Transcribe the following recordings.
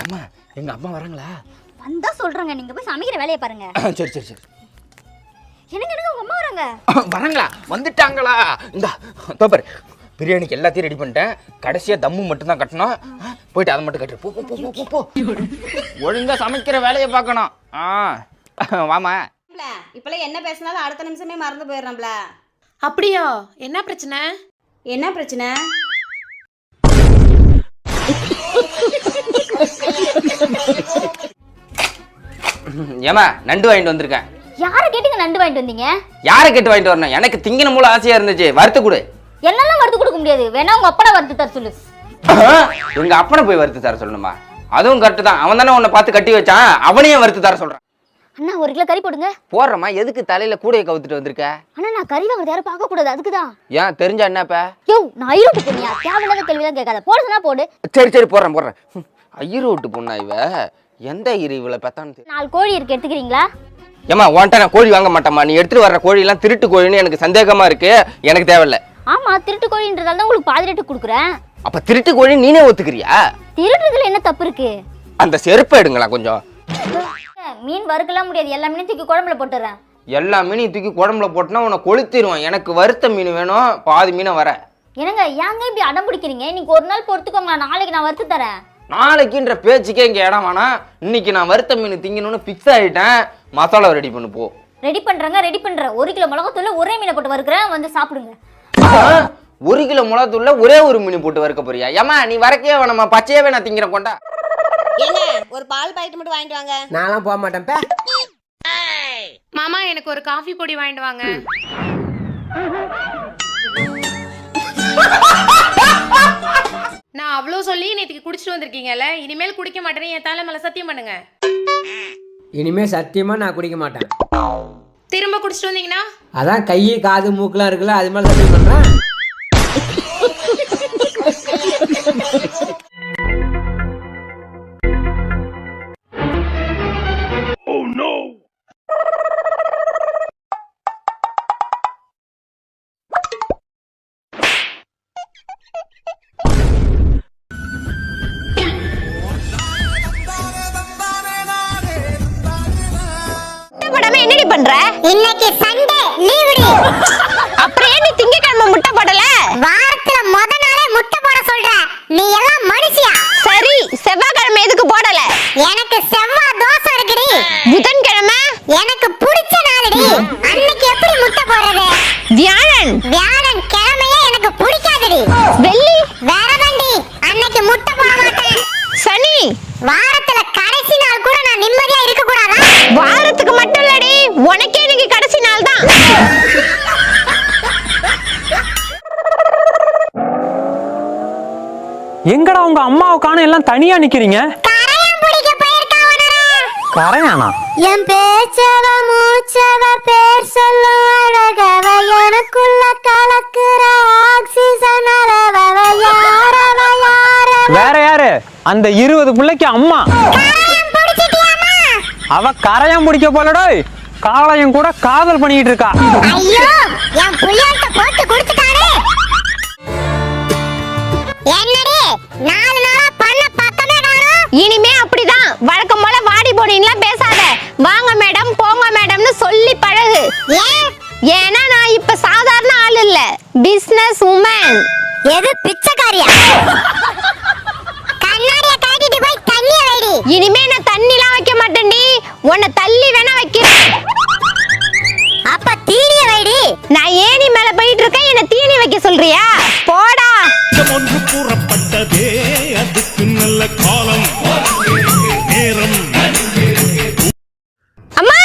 அம்மா எங்க அம்மா வராங்களா? வந்தா சொல்றேங்க, நீங்க போய் சமைக்கிற வேலையை பாருங்க. சரி சரி சரி. எனக்கு உங்க அம்மா வராங்க. வராங்களா? வந்துட்டாங்களா? இந்த பாரு, பிரியாணிக்கு எல்லாத்தையும் ரெடி பண்ணிட்டேன். கடைசியா தம்மு மட்டும் தான் கட்டணும். போயிட்டு அதை மட்டும் கட்டு. போ போ போ போ போ. ஒழுங்கா சமைக்கிற வேலையை பார்க்கணும். வாமா. இப்பெல்லாம் என்ன பேசினாலும் அடுத்த நிமிஷமே மறந்து போயிடுறோம்ல. அப்படியா? என்ன பிரச்சனை? என்ன பிரச்சனை? ஏமா நண்டு வாங்கிட்டு வந்திருக்கேன். யாரை கேட்டுங்க நண்டு வாங்கிட்டு வந்தீங்க? யாரை கேட்டு வாங்கிட்டு வரணும்? எனக்கு திங்கணும் போல ஆசையா இருந்துச்சு. வறுத்து கொடு. என்னெல்லாம் வறுத்து கொடுக்க முடியாது, வேணா உங்க அப்பனை வறுத்து தர சொல்லு. எங்க அப்பனை போய் வறுத்து தர சொல்லணுமா? அதுவும் கரெக்ட் தான். அவன் தானே உன்னை பார்த்து கட்டி வச்சான், அவனையும் வறுத்து தர சொல்றான். அண்ணா 1 கிலோ கறி போடுங்க. போடுறமா? எதுக்கு தலையில கூடையை கவுத்துட்டு வந்திருக்க? அண்ணா நான் கறி வாங்குறது யாரும் பார்க்க கூடாது, அதுக்குதான். ஏன் தெரிஞ்சா என்னப்ப? யோ நான் ஐரோட்டு பொண்ணியா, தேவையில்லாத கேள்விதான் கேட்காத. போட சொன்னா போடு. சரி சரி போடுறேன். ஐரோட்டு பொண்ணா இவ? எந்த ஐயர் இவளை பத்தான்னு? 4 கோழி இருக்கு, எடுத்துக்கிறீங்களா? ஏமா உன்ட்ட நான் கோழி வாங்க மாட்டேம்மா. நீ எடுத்துட்டு வர்ற கோழி எல்லாம் திருட்டு கோழின்னு எனக்கு சந்தேகமா இருக்கு. எனக்கு தேவையில்ல. ஆமா, திருட்டு கோழின்றதால தான் உங்களுக்கு பாதி ரேட்டு கொடுக்குறேன். அப்ப திருட்டு கோழி நீனே ஒத்துக்கிறியா? திருடுறதுல என்ன தப்பு இருக்கு? அந்த செருப்பை எடுங்களா கொஞ்சம். மீன் வறுக்கலாம் முடியாது, எல்லா மீனும் தூக்கி குழம்புல போட்டுறேன். எல்லா மீனையும் தூக்கி குழம்புல போட்டுனா உன்னை கொளுத்திடுவான். எனக்கு வறுத்த மீன் வேணும், பாதி மீனை வர. என்னங்க ஏங்க இப்படி அடம் பிடிக்கிறீங்க? இன்னைக்கு ஒரு நாள் பொறுத்துக்கோங்க, நாளைக்கு நான் வறுத்து தரேன். நாளைக்குன்ற பேச்சுக்கே இங்க இடம் வேணாம். இன்னைக்கு நான் வறுத்த மீன் திங்கணும்னு பிக்ஸ் ஆயிட்டேன். மசாலா ரெடி பண்ணு போ. ரெடி பண்றேன். 1 கிலோ மிளகாத்தூள்ல ஒரே மீனை போட்டு வறுக்கிறேன், வந்து சாப்பிடுங்க. 1 கிலோ மிளகாத்தூள்ல ஒரே ஒரு மீன் போட்டு வறுக்க போறியா? ஏமா நீ வறக்கவே வேணாமா, பச்சையாவே நான் திங்கிறேன். கொண்டா. ஏங்க ஒரு பால் பாக்கெட் மட்டும் வாங்கிட்டு வாங்க. நான்லாம் போக மாட்டேன்ப்பா. மாமா எனக்கு ஒரு காஃபி பொடி வாங்கிட்டு வாங்க. நான் அவ்வளோ சொல்லி நேற்றுக்கு குடிச்சிட்டு வந்திருக்கீங்கல்ல, இனிமேல் குடிக்க மாட்டேன்னு என் தலை மேல சத்தியம் பண்ணுங்க. இனிமே சத்தியமா நான் குடிக்க மாட்டேன். திரும்ப குடிச்சிட்டு வந்தீங்கன்னா? அதான் கை காது மூக்குலாம் இருக்குல்ல, அது மேல சத்தியம் பண்றேன். என்னடி பண்ற? இன்னைக்கு சண்டே லீவுடி. அப்புறம் ஏன் நீ திங்கக்கிழமை முட்டை போடல? வாரத்துல முத நாளே முட்டை போட சொல்ற, நீ எல்லாம் மனுஷியா? சரி, செவ்வாய்க்கிழமை எதுக்கு போடல? எனக்கு செவ்வாய் தோசை இருக்குடி. புதன்கிழமை எனக்கு பிடிச்ச நாளுடி, அன்னைக்கு எப்படி முட்டை போடுறது? வியாழன் கிழமையே எனக்கு பிடிக்காதுடி. வெள்ளி வேறதாண்டி, அன்னைக்கு முட்டை போட மாட்டேன். சனி வாரத்துல கடைசி நாள் கூட நான் நிம்மதியா இருக்க கூடாதா? வாரத்துக்கு மட்டும் இல்லடி, உனக்கே இன்னைக்கு கடைசி நாள் தான். எங்கடா உங்க அம்மாவை காணோம், எல்லாம் தனியா நிக்கிறீங்க? கரையான் பிடிக்க போயிருக்காவனா? கரையானா? என் பேச்சவ மூச்சவ பேர் சொல்லும் அழகவ, எனக்குள்ள கலக்குற ஆக்சிஜன் அளவவ, யாரவ யாரவ. வேற யாரு? அந்த 20 பிள்ளைக்கு அம்மா. கரையான் பிடிச்சிட்டியாமா? அவ கரையான் பிடிக்க போலடா, காளையம் கூட காதல் பண்ணிட்டு இருக்கா. ஐயோ என் புள்ளையாட்ட போட்டு கொடுத்துட்டாரே. என்னடி 4 நாளா பண்ண பக்கமே காணோம்? இனிமே அப்படிதான், வழக்கம் போல வாடி போடின்லாம் பேசாத. வாங்க மேடம் போங்க மேடம்னு சொல்லி பழகு. ஏன்னா நான் இப்ப சாதாரண ஆள் இல்ல, பிசினஸ் உமன். எது பிச்சைக்காரியா? கண்ணாடிய காட்டிட்டு போய் தண்ணிய வைடி. இனிமே நான் தண்ணிலாம் வைக்க மாட்டேன்டி, உன்னை தள்ளி வேணா வைக்கிறேன். அப்ப தீனிய வைடி. நான் ஏணி மேல போயிட்டு இருக்கேன், என்ன தீனி வைக்க சொல்றியா? போடா. ஒன்று கூறப்பட்டதே, அதுக்கு நல்ல காலம் நேரம். அம்மா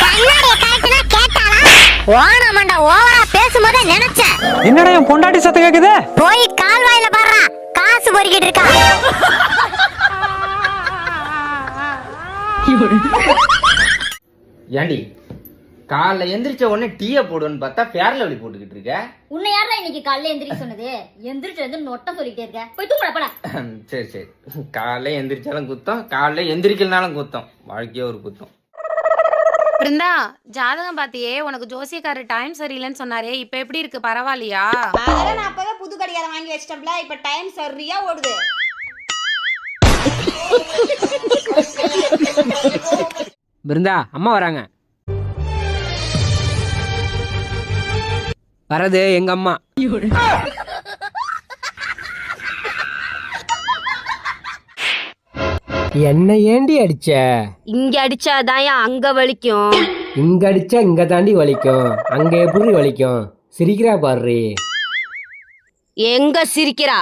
கண்ணாடிய காட்டினா கேட்டாளா? ஓனமண்டா ஓவரா பேசும்போதே நினைச்சேன். என்னடா என் பொண்டாட்டி சத்தம் கேக்குது? போய் கால்வாயில பாறா, காசு பொறுக்கிட்டு இருக்கா. ஏண்டி காலைல எந்திரிச்ச உடனே டீயை போடுன்னு பார்த்தா ஃபேர் லவ்லி போட்டுக்கிட்டு இருக்க? உன்னை யாரா இன்னைக்கு காலையில எந்திரிக்க சொன்னது? எந்திரிச்சு வந்து நொட்டம் சொல்லிட்டே இருக்க, போய் தூங்கடா போடா. சரி சரி, காலைல எந்திரிச்சாலும் குத்தம், காலைல எந்திரிக்கலனாலும் குத்தம். வாழ்க்கையே ஒரு குத்தம். பிருந்தா, ஜாதகம் பாத்தியே, உனக்கு ஜோசியக்காரர் டைம் சரியில்லைன்னு சொன்னாரே, இப்ப எப்படி இருக்கு, பரவாயில்லையா? அதெல்லாம் நான் அப்பவே புது கடிகாரம் வாங்கி வச்சிட்டேன்ல, இப்ப டைம் சரியா ஓடுது. பிருந்தா அம்மா வராங்க. வரது எங்க அம்மா. என்ன ஏண்டி அடிச்ச? இங்க அடிச்சாதான் அங்க வலிக்கும். இங்க அடிச்சா இங்க தாண்டி வலிக்கும், அங்க எப்படி வலிக்கும்? சிரிக்கிறா பாரு. எங்க சிரிக்கிறா?